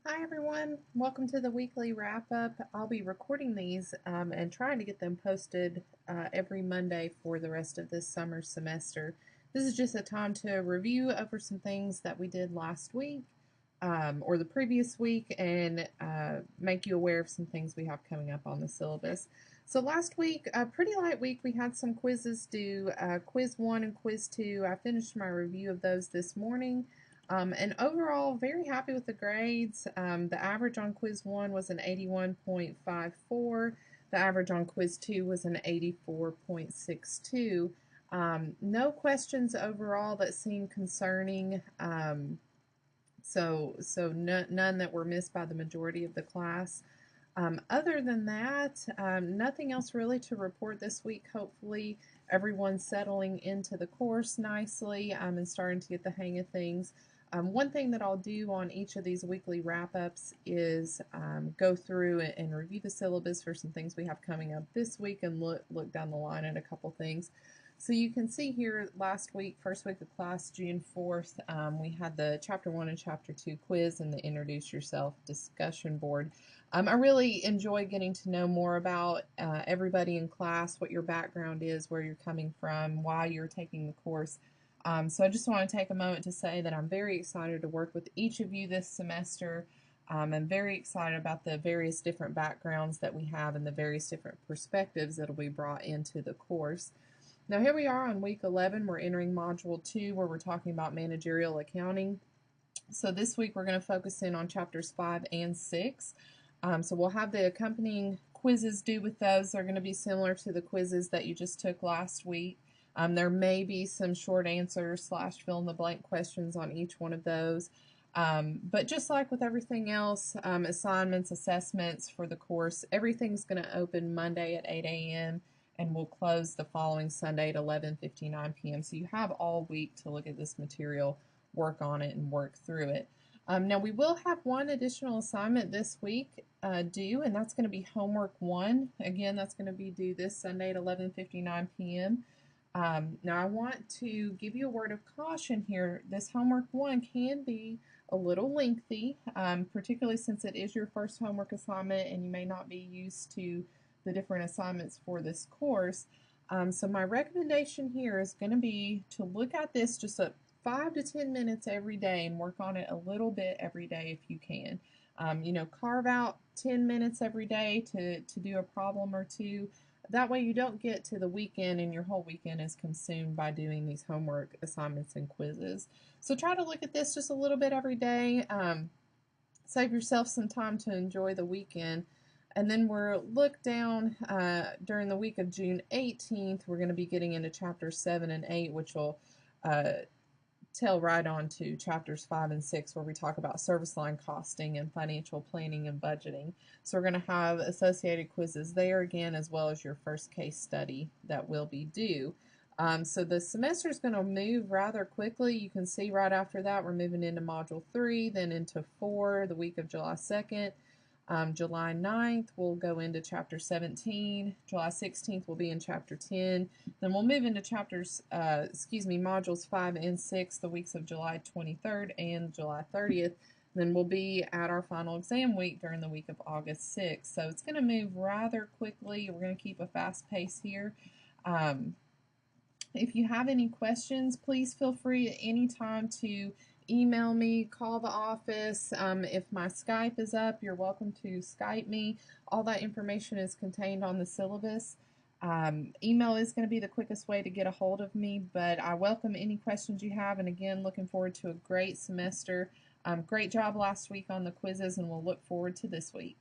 Hi everyone, welcome to the weekly wrap up. I'll be recording these and trying to get them posted every Monday for the rest of this summer semester. This is just a time to review over some things that we did last week or the previous week and make you aware of some things we have coming up on the syllabus. So last week, a pretty light week, we had some quizzes due, quiz 1 and quiz 2. I finished my review of those this morning. And overall, very happy with the grades. The average on quiz 1 was an 81.54. The average on quiz 2 was an 84.62. No questions overall that seemed concerning. None that were missed by the majority of the class. Other than that, nothing else really to report this week. Hopefully, everyone's settling into the course nicely and starting to get the hang of things. One thing that I'll do on each of these weekly wrap ups is go through and review the syllabus for some things we have coming up this week and look down the line at a couple things. So you can see here last week, first week of class, June 4th, we had the Chapter 1 and Chapter 2 quiz and the Introduce Yourself discussion board. I really enjoy getting to know more about everybody in class, what your background is, where you're coming from, why you're taking the course. So I just want to take a moment to say that I'm very excited to work with each of you this semester. I'm very excited about the various different backgrounds that we have and the various different perspectives that will be brought into the course. Now here we are on week 11. We're entering module 2 where we're talking about managerial accounting. So this week we're going to focus in on chapters 5 and 6. So we'll have the accompanying quizzes due with those. They're going to be similar to the quizzes that you just took last week. There may be some short answers / fill in the blank questions on each one of those. But just like with everything else, assignments, assessments for the course, everything's going to open Monday at 8 a.m. and we'll close the following Sunday at 11:59 p.m. So you have all week to look at this material, work on it, and work through it. Now we will have one additional assignment this week due, and that's going to be homework 1. Again, that's going to be due this Sunday at 11:59 p.m. Now I want to give you a word of caution here. This homework 1 can be a little lengthy, particularly since it is your first homework assignment and you may not be used to the different assignments for this course. So my recommendation here is going to be to look at this just 5 to 10 minutes every day and work on it a little bit every day if you can. Carve out 10 minutes every day to do a problem or two. That way you don't get to the weekend and your whole weekend is consumed by doing these homework assignments and quizzes. So try to look at this just a little bit every day. Save yourself some time to enjoy the weekend. And then we're look down during the week of June 18th. We're going to be getting into chapters 7 and 8, which will tail right on to chapters 5 and 6, where we talk about service line costing and financial planning and budgeting. So we're going to have associated quizzes there again, as well as your first case study that will be due. So the semester is going to move rather quickly. You can see right after that we're moving into Module 3, then into 4 the week of July 2nd. July 9th, we'll go into Chapter 17. July 16th, we'll be in Chapter 10. Then we'll move into Modules 5 and 6, the weeks of July 23rd and July 30th. Then we'll be at our final exam week during the week of August 6th. So it's going to move rather quickly. We're going to keep a fast pace here. If you have any questions, please feel free at any time to email me, call the office. If my Skype is up, you're welcome to Skype me. All that information is contained on the syllabus. Email is going to be the quickest way to get a hold of me, but I welcome any questions you have. And again, looking forward to a great semester. Great job last week on the quizzes, and we'll look forward to this week.